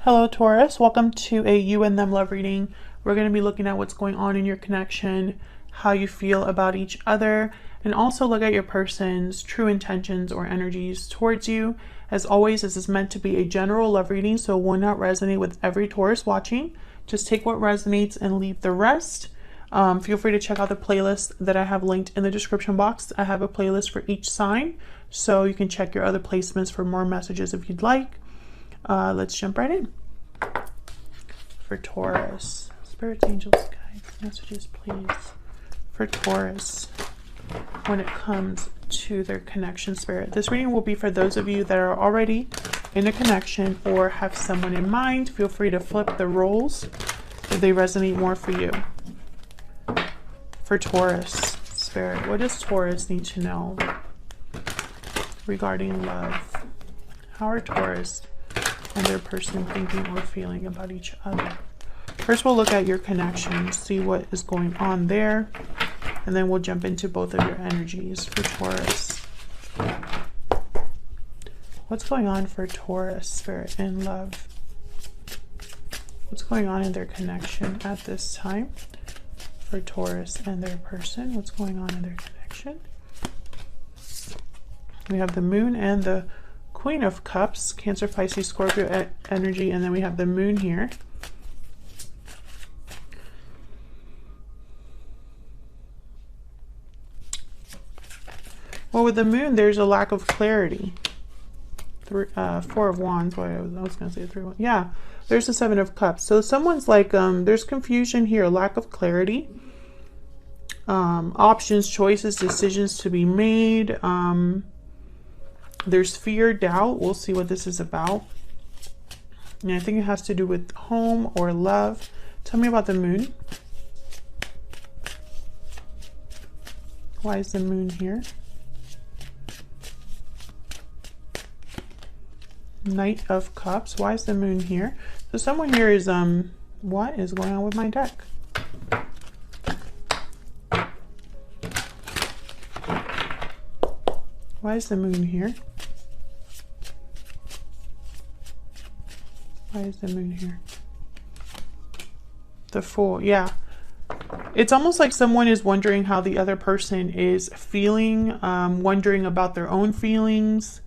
Hello Taurus, welcome to a you and them love reading. We're going to be looking at what's going on in your connection, how you feel about each other, and also look at your person's true intentions or energies towards you. As always, this is meant to be a general love reading, so it will not resonate with every Taurus watching. Just take what resonates and leave the rest. Feel free to check out the playlist that I have linked in the description box. I have a playlist for each sign, so you can check your other placements for more messages if you'd like. Let's jump right in. For Taurus, spirits, angels, guides, messages, please. For Taurus, when it comes to their connection spirit. This reading will be for those of you that are already in a connection or have someone in mind. Feel free to flip the roles if they resonate more for you. For Taurus, spirit, what does Taurus need to know regarding love? How are Taurus and their person thinking or feeling about each other? First, we'll look at your connection, see what is going on there, and then we'll jump into both of your energies. For Taurus, what's going on for Taurus, spirit, and love? What's going on in their connection at this time? For Taurus and their person, what's going on in their connection? We have the moon and the Queen of Cups, Cancer, Pisces, Scorpio energy, and then we have the moon here. Well, with the moon, there's a lack of clarity. Four of Wands. Well, I was going to say 3 of Wands. Yeah, there's the Seven of Cups. So someone's like, there's confusion here, lack of clarity. Options, choices, decisions to be made. There's fear, doubt. We'll see what this is about. And I think it has to do with home or love. Tell me about the moon. Why is the moon here? Knight of Cups. Why is the moon here? So someone here is, what is going on with my deck? Why is the moon here? Why is the moon here? The Fool. Yeah. It's almost like someone is wondering how the other person is feeling, wondering about their own feelings.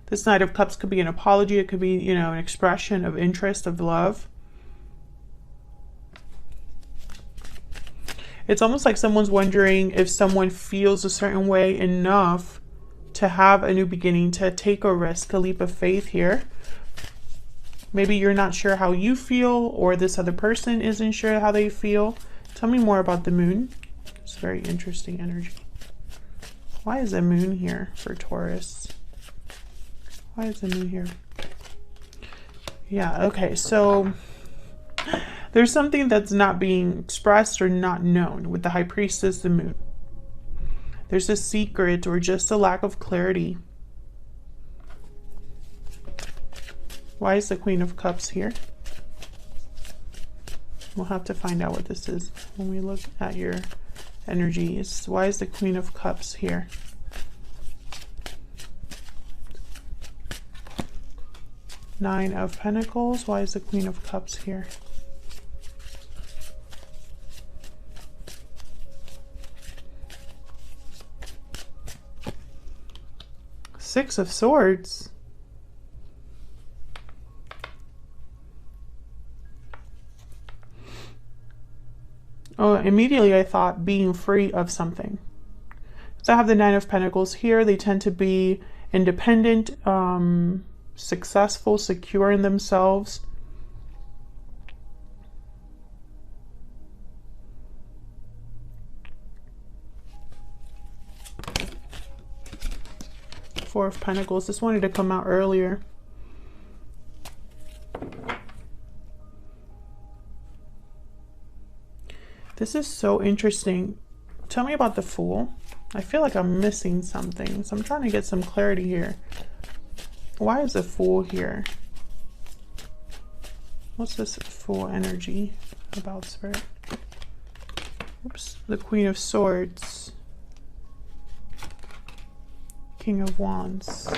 This Knight of Cups could be an apology. It could be, you know, an expression of interest, of love. It's almost like someone's wondering if someone feels a certain way enough to have a new beginning, to take a risk, a leap of faith here. Maybe you're not sure how you feel, or this other person isn't sure how they feel. Tell me more about the moon. It's very interesting energy. Why is the moon here for Taurus? Why is the moon here? Yeah, okay, so there's something that's not being expressed or not known with the High Priestess, the moon. There's a secret or just a lack of clarity. Why is the Queen of Cups here? We'll have to find out what this is when we look at your energies. Why is the Queen of Cups here? Nine of Pentacles. Why is the Queen of Cups here? Six of Swords. Oh, immediately I thought being free of something. So I have the Nine of Pentacles here. They tend to be independent, successful, secure in themselves. Four of Pentacles. This wanted to come out earlier. This is so interesting. Tell me about the Fool. I feel like I'm missing something, so I'm trying to get some clarity here. Why is the Fool here? What's this Fool energy about, spirit? Oops. The Queen of Swords. King of Wands.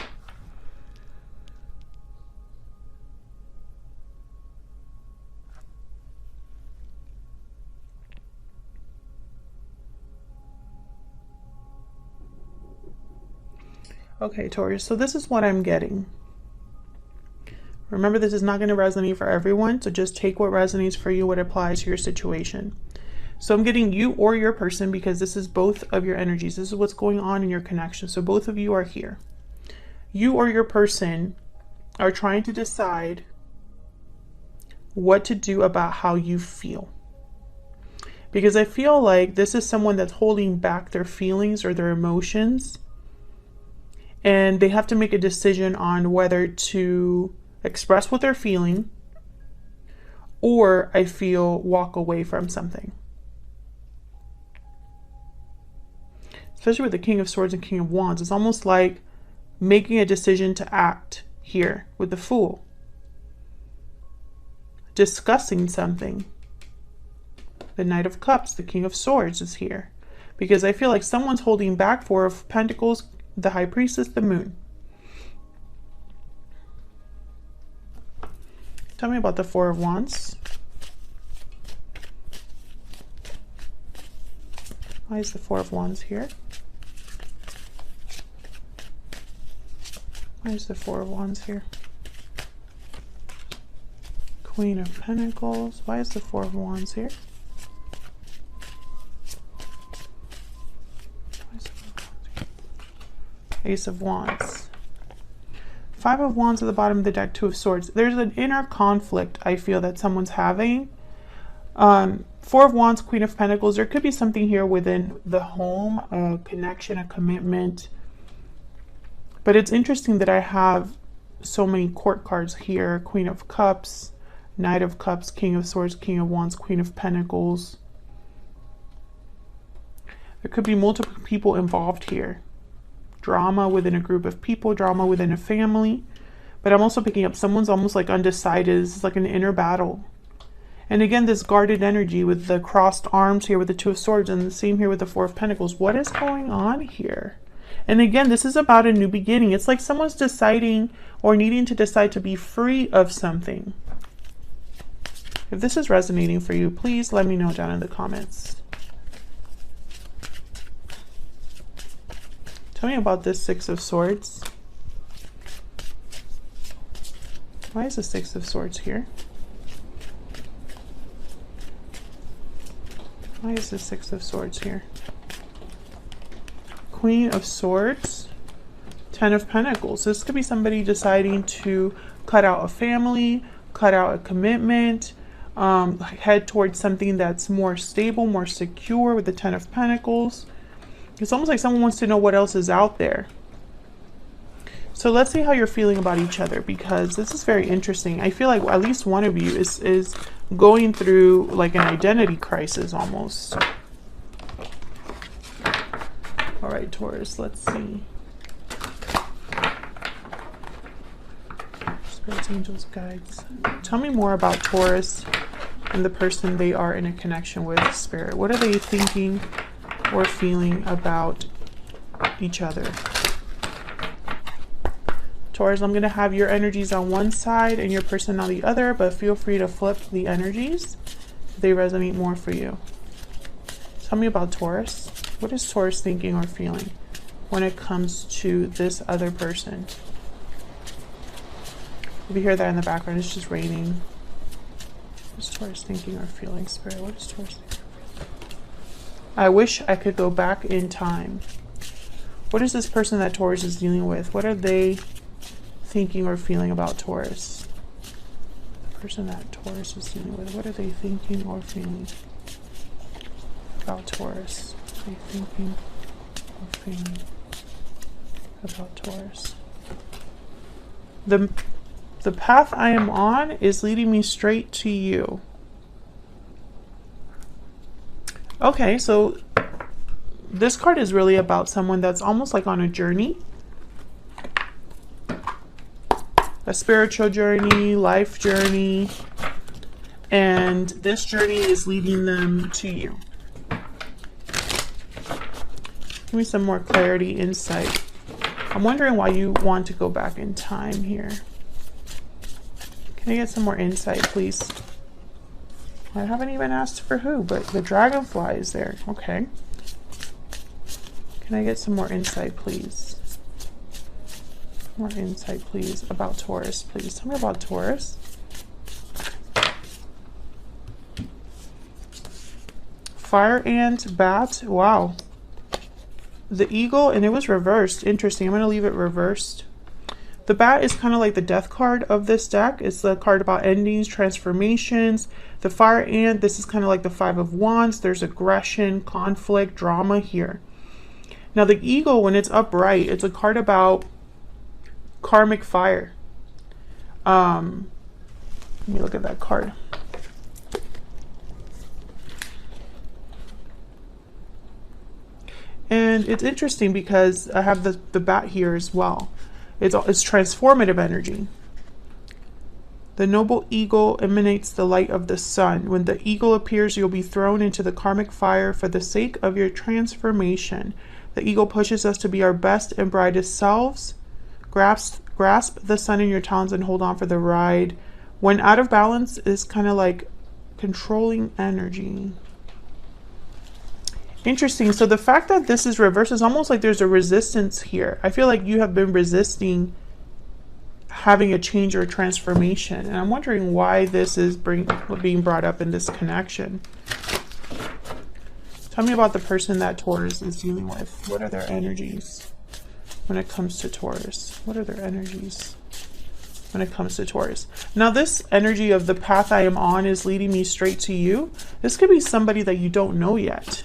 Okay, Taurus, so this is what I'm getting. Remember, this is not going to resonate for everyone, so just take what resonates for you, what applies to your situation. So I'm getting you or your person, because this is both of your energies. This is what's going on in your connection. So both of you are here. You or your person are trying to decide what to do about how you feel. Because I feel like this is someone that's holding back their feelings or their emotions. And they have to make a decision on whether to express what they're feeling, or I feel walk away from something. Especially with the King of Swords and King of Wands, it's almost like making a decision to act here with the Fool. Discussing something. The Knight of Cups, the King of Swords is here. Because I feel like someone's holding back. Four of Pentacles, the High Priestess, the Moon. Tell me about the Four of Wands. Why is the Four of Wands here? Why is the Four of Wands here? Queen of Pentacles. Why is the Four of Wands here? Ace of Wands. Five of Wands at the bottom of the deck, Two of Swords. There's an inner conflict I feel that someone's having. Four of Wands, Queen of Pentacles. There could be something here within the home, a connection, a commitment. But it's interesting that I have so many court cards here. Queen of Cups, Knight of Cups, King of Swords, King of Wands, Queen of Pentacles. There could be multiple people involved here. Drama within a group of people, drama within a family. But I'm also picking up someone's almost like undecided. It's like an inner battle. And again, this guarded energy with the crossed arms here with the Two of Swords, and the same here with the Four of Pentacles. What is going on here? And again, this is about a new beginning. It's like someone's deciding or needing to decide to be free of something. If this is resonating for you, please let me know down in the comments. Tell me about this Six of Swords. Why is the Six of Swords here? Why is the Six of Swords here? Queen of Swords, Ten of Pentacles. This could be somebody deciding to cut out a family, cut out a commitment, head towards something that's more stable, more secure with the Ten of Pentacles. It's almost like someone wants to know what else is out there. So let's see how you're feeling about each other, because this is very interesting. I feel like at least one of you is going through like an identity crisis almost. All right, Taurus, let's see. Spirits, angels, guides. Tell me more about Taurus and the person they are in a connection with, Spirit. What are they thinking or feeling about each other? Taurus, I'm going to have your energies on one side and your person on the other, but feel free to flip the energies if they resonate more for you. Tell me about Taurus. What is Taurus thinking or feeling when it comes to this other person? If you hear that in the background, it's just raining. What is Taurus thinking or feeling, Spirit? What is Taurus thinking or feeling? I wish I could go back in time. What is this person that Taurus is dealing with? What are they thinking or feeling about Taurus? The person that Taurus is dealing with, what are they thinking or feeling about Taurus? What are they thinking or feeling about Taurus? The path I am on is leading me straight to you. Okay, so this card is really about someone that's almost like on a journey. A spiritual journey, life journey. And this journey is leading them to you. Give me some more clarity, insight. I'm wondering why you want to go back in time here. Can I get some more insight, please? I haven't even asked for who, but the dragonfly is there. Okay. Can I get some more insight, please? More insight, please, about Taurus. Please tell me about Taurus. Fire ant, bat. Wow. The eagle, and it was reversed. Interesting. I'm going to leave it reversed. The bat is kind of like the death card of this deck. It's the card about endings, transformations. The fire ant, this is kind of like the Five of Wands. There's aggression, conflict, drama here. Now the eagle, when it's upright, it's a card about karmic fire. Let me look at that card. And it's interesting because I have the bat here as well. It's transformative energy. The noble eagle emanates the light of the sun. When the eagle appears, you'll be thrown into the karmic fire for the sake of your transformation. The eagle pushes us to be our best and brightest selves. Grasp the sun in your talons and hold on for the ride. When out of balance is kind of like controlling energy. Interesting. So the fact that this is reversed is almost like there's a resistance here. I feel like you have been resisting having a change or a transformation. And I'm wondering why this is being brought up in this connection. Tell me about the person that Taurus is dealing with. What are their energies when it comes to Taurus? What are their energies when it comes to Taurus? Now this energy of the path I am on is leading me straight to you. This could be somebody that you don't know yet.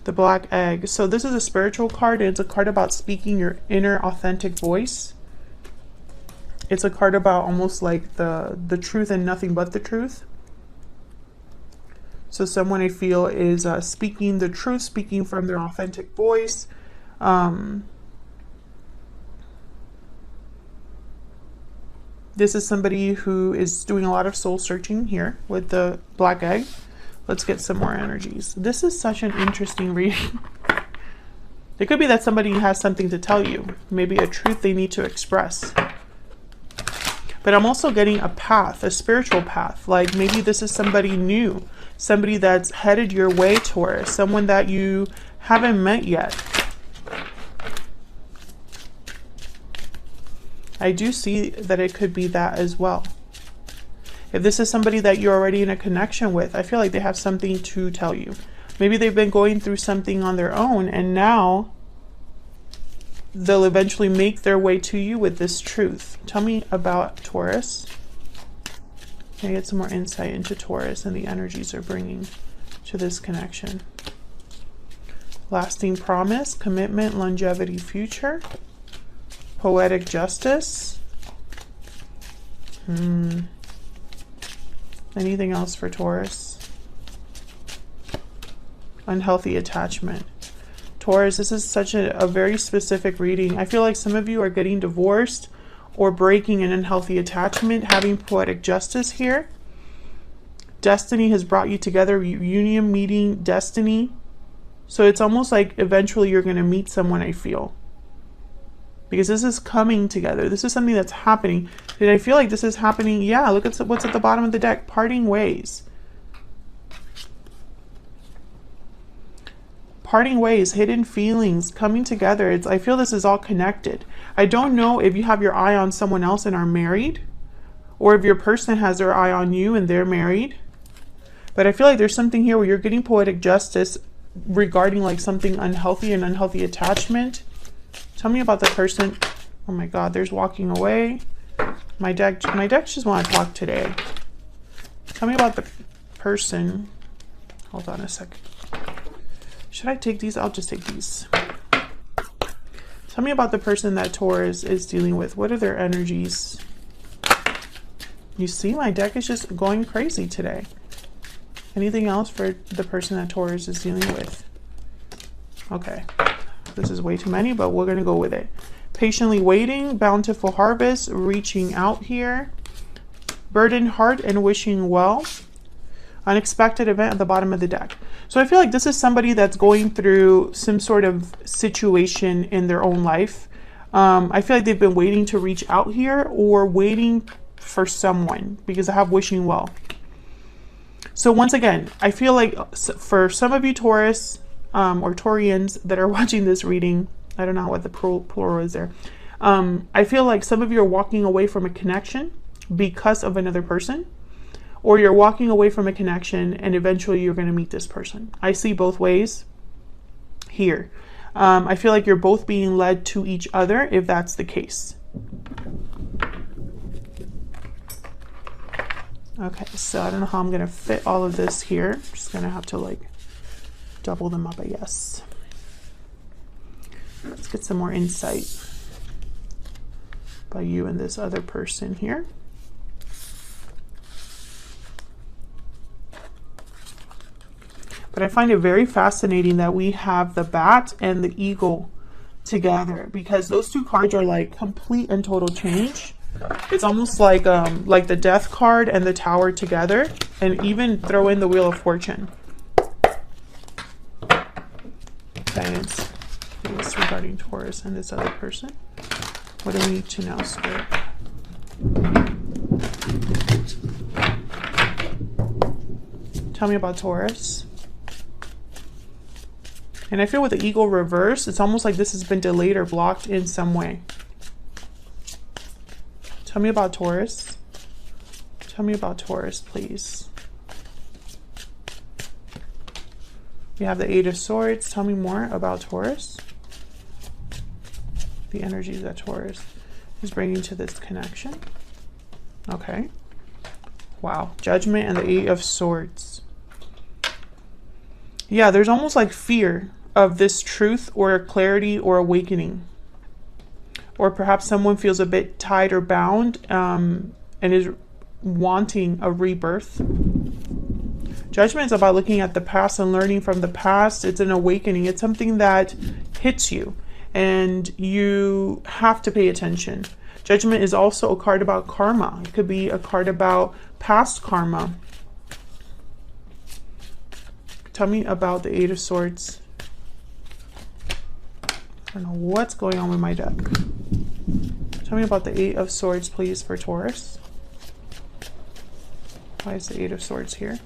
The black egg. So this is a spiritual card. It's a card about speaking your inner authentic voice. It's a card about almost like the truth and nothing but the truth. So someone I feel is speaking the truth, speaking from their authentic voice. This is somebody who is doing a lot of soul searching here with the black egg. Let's get some more energies. This is such an interesting reading. It could be that somebody has something to tell you, maybe a truth they need to express. But I'm also getting a path, a spiritual path. Like maybe this is somebody new, somebody that's headed your way, Taurus, someone that you haven't met yet. I do see that it could be that as well. If this is somebody that you're already in a connection with, I feel like they have something to tell you. Maybe they've been going through something on their own and now they'll eventually make their way to you with this truth. Tell me about Taurus. Can I get some more insight into Taurus and the energies they're bringing to this connection? Lasting promise, commitment, longevity, future, poetic justice. Anything else for Taurus? Unhealthy attachment. Taurus, this is such a very specific reading. I feel like some of you are getting divorced or breaking an unhealthy attachment, having poetic justice here. Destiny has brought you together, union, meeting, destiny. So it's almost like eventually you're going to meet someone, I feel. Because this is coming together. This is something that's happening. Did I feel like this is happening? Yeah, look at what's at the bottom of the deck. Parting ways. Parting ways, hidden feelings, coming together. I feel this is all connected. I don't know if you have your eye on someone else and are married, or if your person has their eye on you and they're married. But I feel like there's something here where you're getting poetic justice regarding like something unhealthy, an unhealthy attachment. Tell me about the person. Oh my God, there's walking away. My deck just want to talk today. Tell me about the person. Hold on a second. Should I take these? I'll just take these. Tell me about the person that Taurus is dealing with. What are their energies? You see, my deck is just going crazy today. Anything else for the person that Taurus is dealing with? Okay. This is way too many, but we're going to go with it. Patiently waiting, bountiful harvest, reaching out here. Burdened heart and wishing well. Unexpected event at the bottom of the deck. So I feel like this is somebody that's going through some sort of situation in their own life. I feel like they've been waiting to reach out here or waiting for someone because I have wishing well. So once again, I feel like for some of you Taurus, or Taurians that are watching this reading, I don't know what the plural is there. I feel like some of you are walking away from a connection because of another person, or you're walking away from a connection and eventually you're going to meet this person. I see both ways here. I feel like you're both being led to each other if that's the case. Okay, so I don't know how I'm going to fit all of this here. I'm just going to have to like double them up, I guess. Let's get some more insight by you and this other person here. But I find it very fascinating that we have the bat and the eagle together, because those two cards are like complete and total change. It's almost like the death card and the tower together, and even throw in the wheel of fortune. Okay, it's regarding Taurus and this other person. What do we need to know, Spirit? Tell me about Taurus. And I feel with the eagle reverse, it's almost like this has been delayed or blocked in some way. Tell me about Taurus. Tell me about Taurus, please. We have the Eight of Swords. Tell me more about Taurus. The energies that Taurus is bringing to this connection. Okay. Wow. Judgment and the Eight of Swords. Yeah, there's almost like fear of this truth or clarity or awakening. Or perhaps someone feels a bit tied or bound and is wanting a rebirth. Judgment is about looking at the past and learning from the past. It's an awakening. It's something that hits you and you have to pay attention. Judgment is also a card about karma. It could be a card about past karma. Tell me about the Eight of Swords. I don't know what's going on with my deck. Tell me about the Eight of Swords, please, for Taurus. Why is the Eight of Swords here?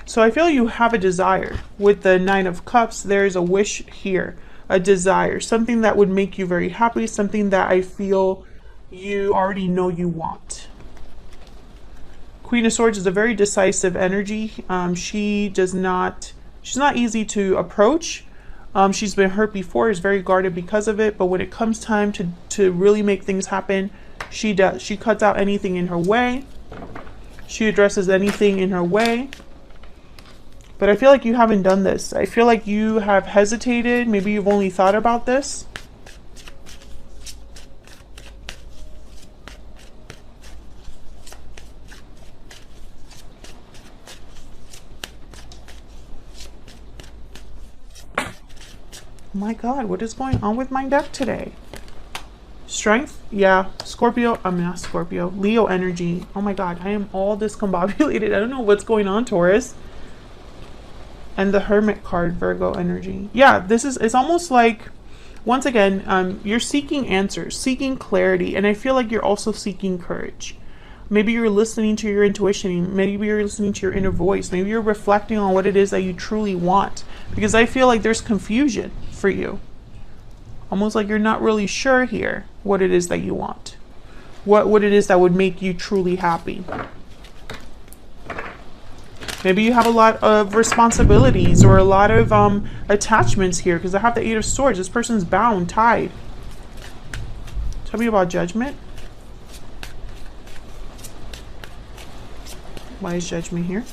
So I feel you have a desire. With the Nine of Cups, there's a wish here, a desire, something that would make you very happy, something that I feel you already know you want. Queen of Swords is a very decisive energy. She's not easy to approach. She's been hurt before, is very guarded because of it. But when it comes time to really make things happen, she does. She cuts out anything in her way. She addresses anything in her way. But I feel like you haven't done this. I feel like you have hesitated. Maybe you've only thought about this. My God, what is going on with my deck today? Strength? Yeah. Scorpio. I'm not Scorpio. Leo energy. Oh my God, I am all discombobulated. I don't know what's going on, Taurus. And the Hermit card, Virgo energy. Yeah, it's almost like, once again, you're seeking answers, seeking clarity. And I feel like you're also seeking courage. Maybe you're listening to your intuition. Maybe you're listening to your inner voice. Maybe you're reflecting on what it is that you truly want. Because I feel like there's confusion for you. Almost like you're not really sure here what it is that you want. What it is that would make you truly happy. Maybe you have a lot of responsibilities or a lot of attachments here, because I have the Eight of Swords. This person's bound, tied. Tell me about Judgment. Why is Judgment here?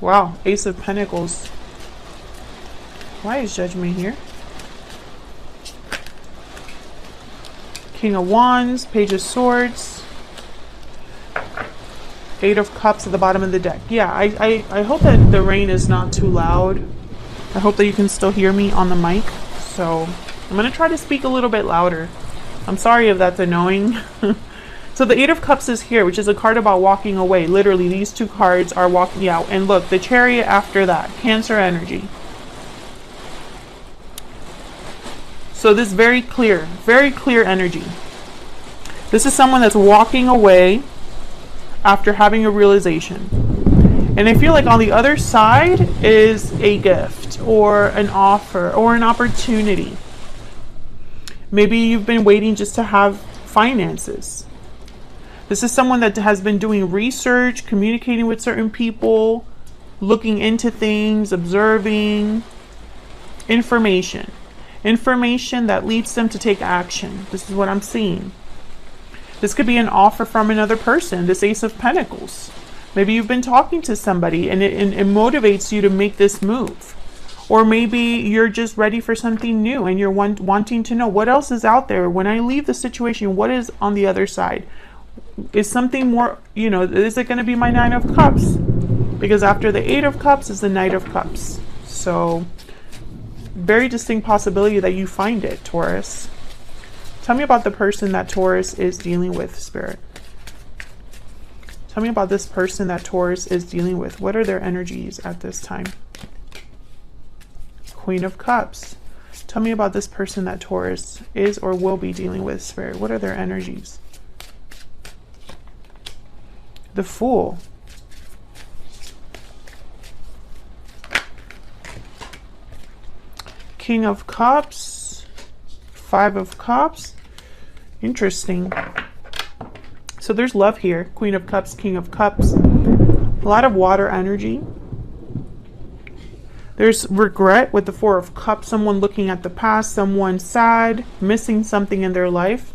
Wow, Ace of Pentacles. Why is Judgment here? King of Wands, Page of Swords. Eight of Cups at the bottom of the deck. Yeah, I hope that the rain is not too loud. I hope that you can still hear me on the mic. So I'm going to try to speak a little bit louder. I'm sorry if that's annoying. So the Eight of Cups is here, which is a card about walking away. Literally, these two cards are walking out. And look, the Chariot after that. Cancer energy. So this very clear energy. This is someone that's walking away after having a realization. And I feel like on the other side is a gift or an offer or an opportunity. Maybe you've been waiting just to have finances. This is someone that has been doing research, communicating with certain people, looking into things, observing information. Information that leads them to take action. This is what I'm seeing. This could be an offer from another person, this Ace of Pentacles. Maybe you've been talking to somebody and it motivates you to make this move. Or maybe you're just ready for something new and you're wanting to know what else is out there. When I leave the situation, what is on the other side? Is something more, you know, is it going to be my Nine of Cups? Because after the Eight of Cups is the Knight of Cups. So, very distinct possibility that you find it, Taurus. Tell me about the person that Taurus is dealing with, Spirit. Tell me about this person that Taurus is dealing with. What are their energies at this time? Queen of Cups. Tell me about this person that Taurus is or will be dealing with, Spirit. What are their energies? The Fool. King of Cups. Five of Cups. Interesting. So there's love here. Queen of Cups, King of Cups. A lot of water energy. There's regret with the Four of Cups. Someone looking at the past. Someone sad. Missing something in their life.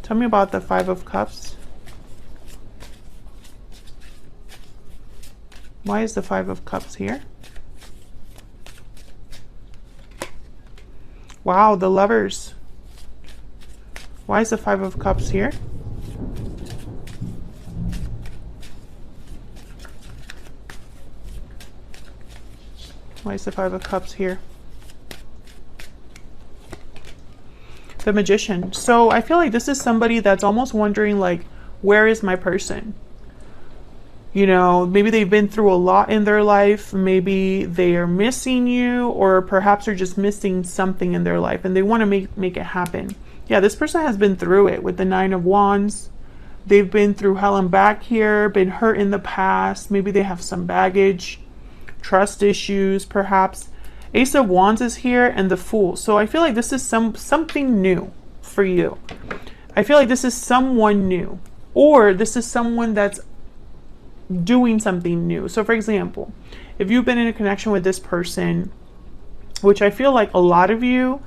Tell me about the Five of Cups. Why is the Five of Cups here? Wow, the Lovers. Why is the Five of Cups here? Why is the Five of Cups here? The Magician. So I feel like this is somebody that's almost wondering, like, where is my person? You know, maybe they've been through a lot in their life. Maybe they are missing you, or perhaps they're just missing something in their life and they want to make it happen. Yeah, this person has been through it with the Nine of Wands. They've been through hell and back here, been hurt in the past. Maybe they have some baggage, trust issues, perhaps. Ace of Wands is here and the Fool. So I feel like this is something new for you. I feel like this is someone new, or this is someone that's doing something new. So for example, if you've been in a connection with this person, which I feel like a lot of you,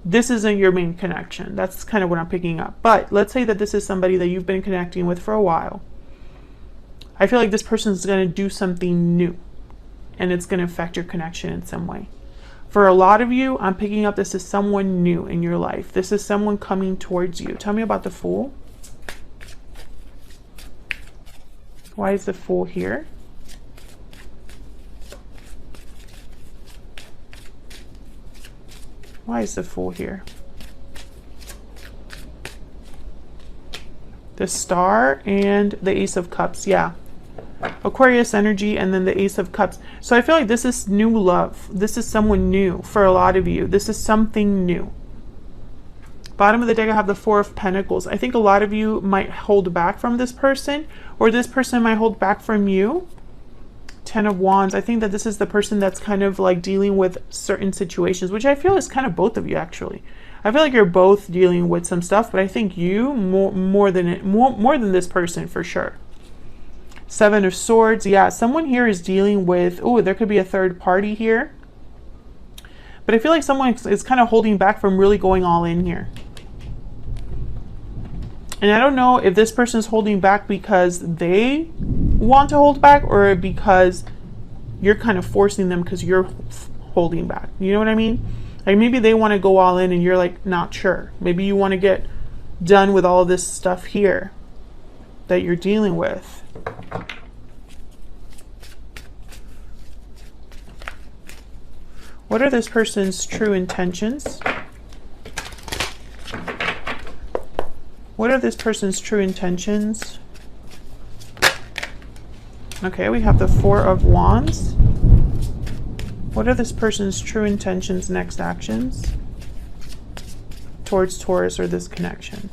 this isn't your main connection. That's kind of what I'm picking up. But let's say that this is somebody that you've been connecting with for a while. I feel like this person is going to do something new and it's going to affect your connection in some way. For a lot of you, I'm picking up this is someone new in your life. This is someone coming towards you. Tell me about the Fool. Why is the Fool here? Why is the Fool here? The Star and the Ace of Cups. Yeah. Aquarius energy and then the Ace of Cups. So I feel like this is new love. This is someone new for a lot of you. This is something new. Bottom of the deck, I have the Four of Pentacles. I think a lot of you might hold back from this person, or this person might hold back from you. Ten of Wands. I think that this is the person that's kind of like dealing with certain situations, which I feel is kind of both of you actually. I feel like you're both dealing with some stuff, but I think you more than this person for sure. Seven of Swords. Yeah, someone here is dealing with, oh, there could be a third party here. But I feel like someone is kind of holding back from really going all in here. And I don't know if this person is holding back because they want to hold back or because you're kind of forcing them because you're holding back. You know what I mean? Like maybe they want to go all in and you're like not sure. Maybe you want to get done with all of this stuff here that you're dealing with. What are this person's true intentions? What are this person's true intentions? Okay, we have the Four of Wands. What are this person's true intentions, next actions towards Taurus or this connection?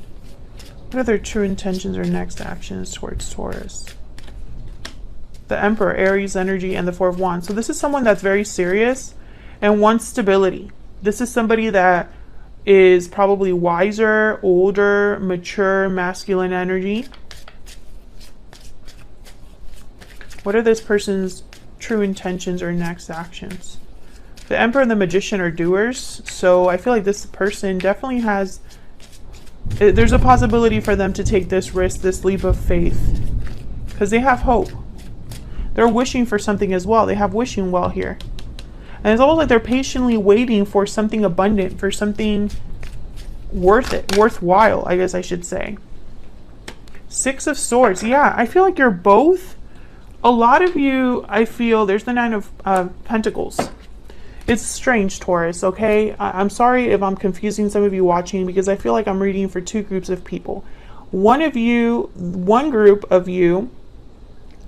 What are their true intentions or next actions towards Taurus? the Emperor, Aries energy, and the Four of Wands. So this is someone that's very serious and wants stability. This is somebody that is probably wiser, older, mature, masculine energy. What are this person's true intentions or next actions? The Emperor and the Magician are doers. So I feel like this person definitely has, there's a possibility for them to take this risk, this leap of faith, because they have hope. They're wishing for something as well. They have wishing well here. And it's almost like they're patiently waiting for something abundant, for something worthwhile, I guess I should say. Six of Swords. Yeah, I feel like you're both. A lot of you, I feel, there's the Nine of Pentacles. It's strange, Taurus, okay? I'm sorry if I'm confusing some of you watching, because I feel like I'm reading for two groups of people. One group of you,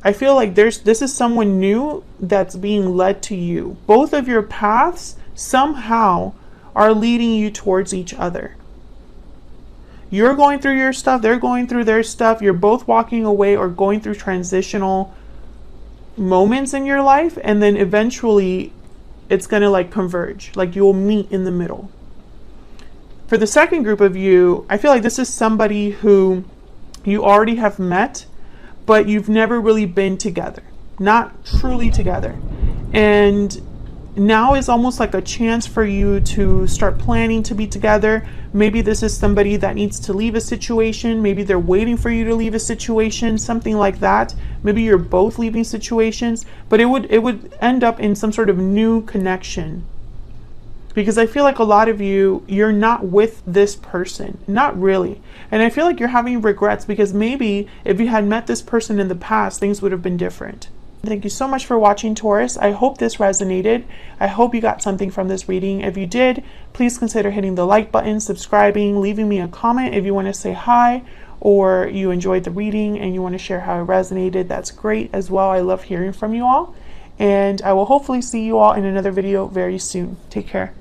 I feel like this is someone new that's being led to you. Both of your paths somehow are leading you towards each other. You're going through your stuff, they're going through their stuff. You're both walking away or going through transitional moments in your life, and then eventually it's going to like converge, like you'll meet in the middle. For the second group of you, I feel like this is somebody who you already have met, but you've never really been together, not truly together. And now is almost like a chance for you to start planning to be together. Maybe this is somebody that needs to leave a situation. Maybe they're waiting for you to leave a situation, something like that. Maybe you're both leaving situations, but it would end up in some sort of new connection. Because I feel like a lot of you, you're not with this person, not really. And I feel like you're having regrets because maybe if you had met this person in the past, things would have been different. Thank you so much for watching, Taurus. I hope this resonated. I hope you got something from this reading. If you did, please consider hitting the like button, subscribing, leaving me a comment if you want to say hi, or you enjoyed the reading and you want to share how it resonated. That's great as well. I love hearing from you all. And I will hopefully see you all in another video very soon. Take care.